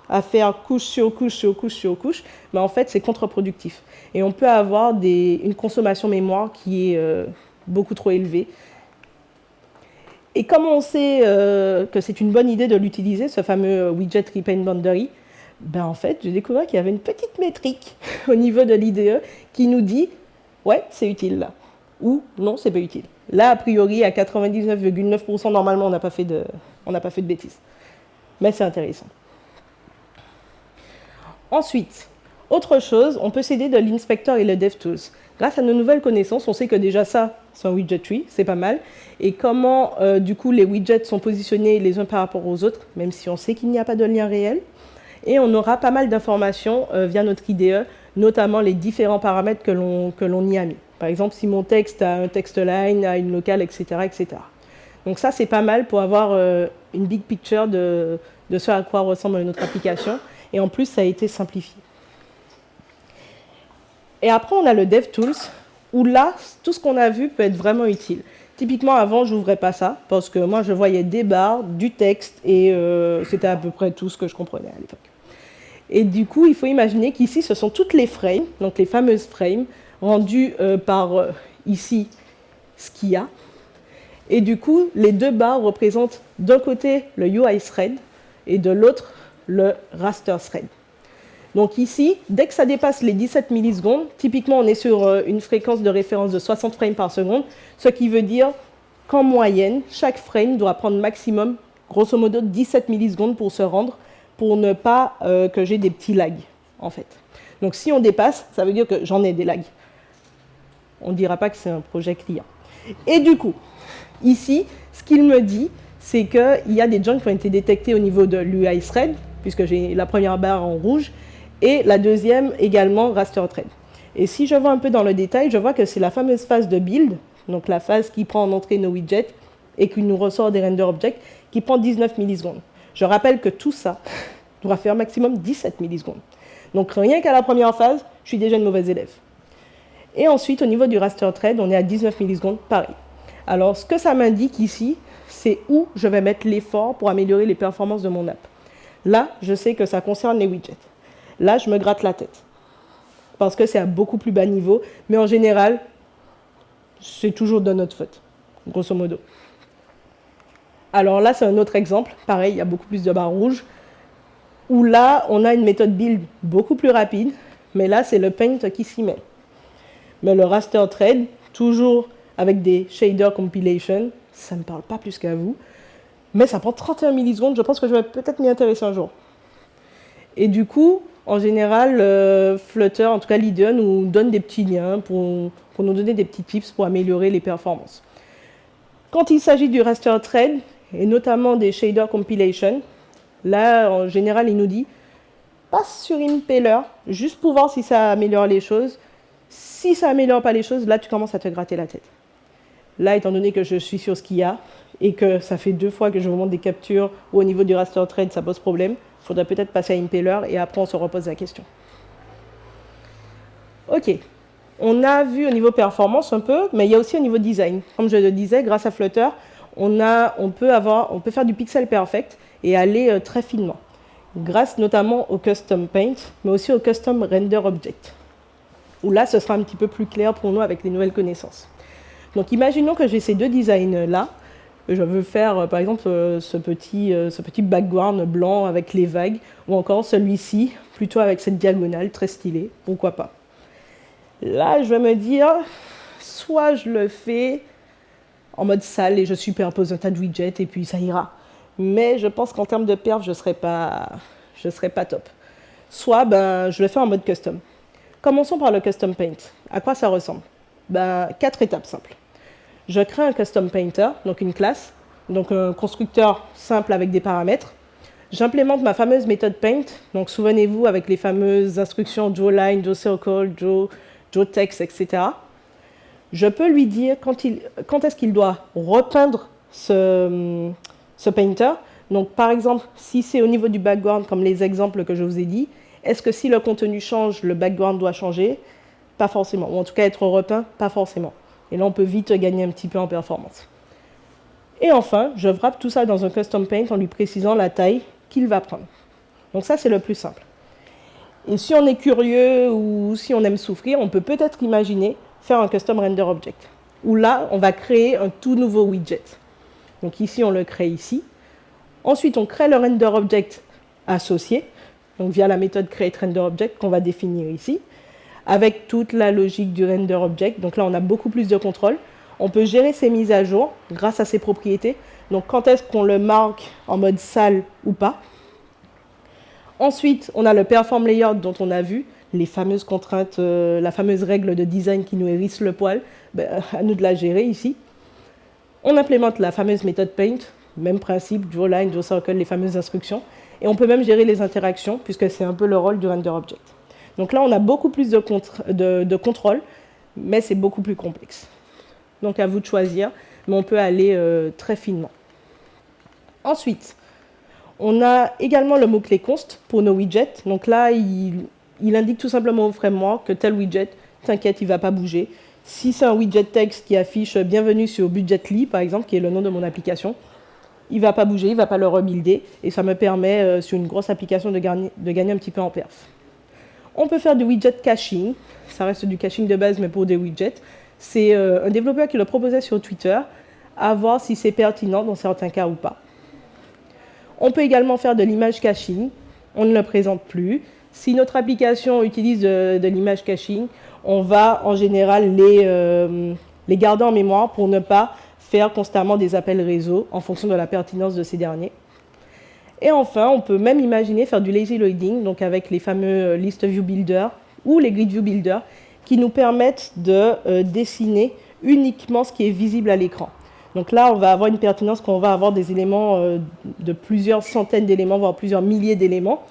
à faire couche sur couche sur couche sur couche, mais en fait, c'est contre-productif. Et on peut avoir une consommation mémoire qui est beaucoup trop élevée. Et comme on sait que c'est une bonne idée de l'utiliser, ce fameux widget repaint boundary, ben en fait, j'ai découvert qu'il y avait une petite métrique au niveau de l'IDE qui nous dit « ouais, c'est utile là » ou « non, c'est pas utile ». Là, a priori, à 99,9%, normalement, on n'a pas fait de bêtises. Mais c'est intéressant. Ensuite, autre chose, on peut s'aider de l'inspecteur et le DevTools. Grâce à nos nouvelles connaissances, on sait que déjà ça, c'est un widget tree, c'est pas mal. Et comment, du coup, les widgets sont positionnés les uns par rapport aux autres, même si on sait qu'il n'y a pas de lien réel. Et on aura pas mal d'informations via notre IDE, notamment les différents paramètres que l'on y a mis. Par exemple, si mon texte a un text line, a une locale, etc., etc. Donc ça, c'est pas mal pour avoir une big picture de ce à quoi ressemble notre application. Et en plus, ça a été simplifié. Et après, on a le DevTools, où là, tout ce qu'on a vu peut être vraiment utile. Typiquement, avant, je n'ouvrais pas ça, parce que moi, je voyais des barres, du texte, et c'était à peu près tout ce que je comprenais à l'époque. Et du coup, il faut imaginer qu'ici, ce sont toutes les frames, donc les fameuses frames, rendues par ici Skia. Et du coup, les deux barres représentent d'un côté le UI thread et de l'autre le raster thread. Donc ici, dès que ça dépasse les 17 millisecondes, typiquement on est sur une fréquence de référence de 60 frames par seconde, ce qui veut dire qu'en moyenne, chaque frame doit prendre maximum, grosso modo, 17 millisecondes pour se rendre, pour ne pas que j'ai des petits lags, en fait. Donc si on dépasse, ça veut dire que j'en ai des lags. On ne dira pas que c'est un projet client. Et du coup, ici, ce qu'il me dit, c'est qu'il y a des jumps qui ont été détectés au niveau de l'UI thread, puisque j'ai la première barre en rouge, et la deuxième également raster thread. Et si je vois un peu dans le détail, je vois que c'est la fameuse phase de build, donc la phase qui prend en entrée nos widgets et qui nous ressort des render objects, qui prend 19 millisecondes. Je rappelle que tout ça doit faire maximum 17 millisecondes. Donc rien qu'à la première phase, je suis déjà une mauvaise élève. Et ensuite, au niveau du raster thread, on est à 19 millisecondes, pareil. Alors ce que ça m'indique ici, c'est où je vais mettre l'effort pour améliorer les performances de mon app. Là, je sais que ça concerne les widgets. Là, je me gratte la tête, parce que c'est à beaucoup plus bas niveau, mais en général, c'est toujours de notre faute, grosso modo. Alors là, c'est un autre exemple, pareil, il y a beaucoup plus de barres rouges, où là, on a une méthode build beaucoup plus rapide, mais là, c'est le paint qui s'y mêle. Mais le raster thread, toujours avec des shader compilation, ça ne me parle pas plus qu'à vous, mais ça prend 31 millisecondes, je pense que je vais peut-être m'y intéresser un jour. Et du coup, en général, Flutter, en tout cas l'IDE, nous donne des petits liens pour nous donner des petits tips pour améliorer les performances. Quand il s'agit du raster thread, et notamment des shader compilation, là, en général, il nous dit passe sur Impeller, juste pour voir si ça améliore les choses. Si ça améliore pas les choses, là, tu commences à te gratter la tête. Là, étant donné que je suis sur Skia et que ça fait 2 fois que je vous montre des captures où au niveau du raster thread, ça pose problème, il faudrait peut-être passer à Impeller et après, on se repose la question. OK. On a vu au niveau performance un peu, mais il y a aussi au niveau design. Comme je le disais, grâce à Flutter, on peut faire du pixel perfect et aller très finement. Grâce notamment au custom paint, mais aussi au custom render object. Où là, ce sera un petit peu plus clair pour nous avec les nouvelles connaissances. Donc imaginons que j'ai ces deux designs-là. Je veux faire, par exemple, ce petit background blanc avec les vagues, ou encore celui-ci, plutôt avec cette diagonale très stylée, pourquoi pas. Là, je vais me dire, soit je le fais en mode sale et je superpose un tas de widgets et puis ça ira. Mais je pense qu'en termes de perf, je ne serai pas top. Soit je le fais en mode custom. Commençons par le custom paint. À quoi ça ressemble? 4 étapes simples. Je crée un custom painter, donc une classe, donc un constructeur simple avec des paramètres. J'implémente ma fameuse méthode paint, donc souvenez-vous avec les fameuses instructions drawLine, drawCircle, drawText, etc. Je peux lui dire quand est-ce qu'il doit repeindre ce painter. Donc par exemple, si c'est au niveau du background, comme les exemples que je vous ai dit, est-ce que si le contenu change, le background doit changer? Pas forcément. Ou en tout cas être repeint? Pas forcément. Et là, on peut vite gagner un petit peu en performance. Et enfin, je wrap tout ça dans un custom paint en lui précisant la taille qu'il va prendre. Donc ça, c'est le plus simple. Et si on est curieux ou si on aime souffrir, on peut peut-être imaginer faire un custom render object, où là, on va créer un tout nouveau widget. Donc ici, on le crée ici. Ensuite, on crée le render object associé, donc via la méthode createRenderObject qu'on va définir ici, avec toute la logique du render object. Donc là, on a beaucoup plus de contrôle. On peut gérer ces mises à jour grâce à ses propriétés. Donc quand est-ce qu'on le marque en mode sale ou pas. Ensuite, on a le perform layout dont on a vu, les fameuses contraintes, la fameuse règle de design qui nous hérisse le poil. À nous de la gérer ici. On implémente la fameuse méthode paint, même principe, drawLine, drawCircle, les fameuses instructions. Et on peut même gérer les interactions, puisque c'est un peu le rôle du render object. Donc là, on a beaucoup plus de contrôle, mais c'est beaucoup plus complexe. Donc à vous de choisir, mais on peut aller très finement. Ensuite, on a également le mot-clé const pour nos widgets. Donc là, il indique tout simplement au framework que tel widget, t'inquiète, il ne va pas bouger. Si c'est un widget texte qui affiche bienvenue sur Budgetly, par exemple, qui est le nom de mon application, il ne va pas bouger, il ne va pas le rebuilder, et ça me permet, sur une grosse application, de gagner un petit peu en perf. On peut faire du widget caching, ça reste du caching de base, mais pour des widgets. C'est un développeur qui le proposait sur Twitter, à voir si c'est pertinent dans certains cas ou pas. On peut également faire de l'image caching, on ne le présente plus. Si notre application utilise de l'image caching, on va en général les garder en mémoire pour ne pas faire constamment des appels réseau en fonction de la pertinence de ces derniers. Et enfin, on peut même imaginer faire du lazy loading, donc avec les fameux list view builder ou les grid view builder, qui nous permettent de dessiner uniquement ce qui est visible à l'écran. Donc là, on va avoir une pertinence quand on va avoir des éléments de plusieurs centaines d'éléments, voire plusieurs milliers d'éléments.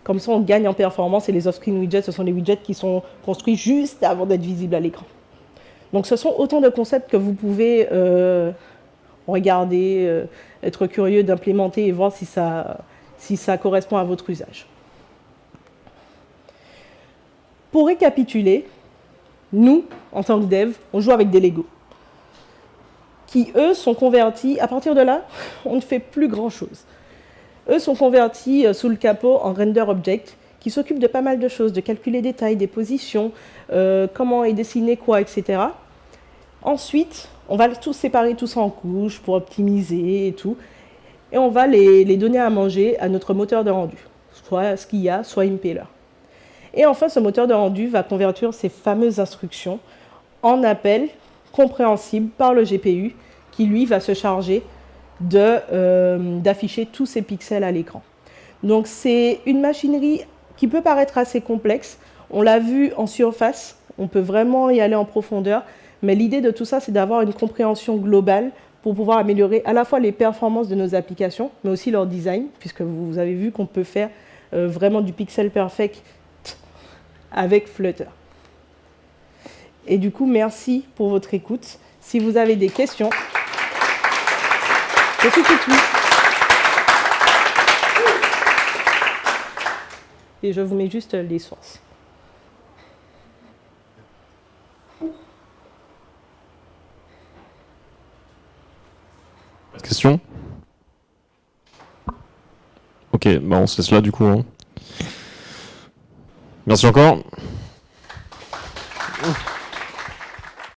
Comme ça, on gagne en performance, et les off-screen widgets, ce sont les widgets qui sont construits juste avant d'être visibles à l'écran. Donc ce sont autant de concepts que vous pouvez regarder, être curieux d'implémenter et voir si ça correspond à votre usage. Pour récapituler, nous, en tant que dev, on joue avec des Lego, qui, eux, sont convertis. À partir de là, on ne fait plus grand-chose. Eux sont convertis sous le capot en render object, qui s'occupe de pas mal de choses, de calculer des tailles, des positions, comment est dessiné quoi, etc. Ensuite, on va tous séparer tout ça en couches pour optimiser et tout. Et on va les donner à manger à notre moteur de rendu, soit Skia, soit Impeller. Et enfin, ce moteur de rendu va convertir ces fameuses instructions en appels compréhensibles par le GPU, qui lui va se charger d'afficher tous ces pixels à l'écran. Donc c'est une machinerie qui peut paraître assez complexe. On l'a vu en surface, on peut vraiment y aller en profondeur, mais l'idée de tout ça, c'est d'avoir une compréhension globale pour pouvoir améliorer à la fois les performances de nos applications, mais aussi leur design, puisque vous avez vu qu'on peut faire vraiment du pixel perfect avec Flutter. Et du coup, merci pour votre écoute. Si vous avez des questions, je suis tout oui. Et je vous mets juste les sources. Question? Ok, bah on se laisse là du coup. Hein. Merci encore.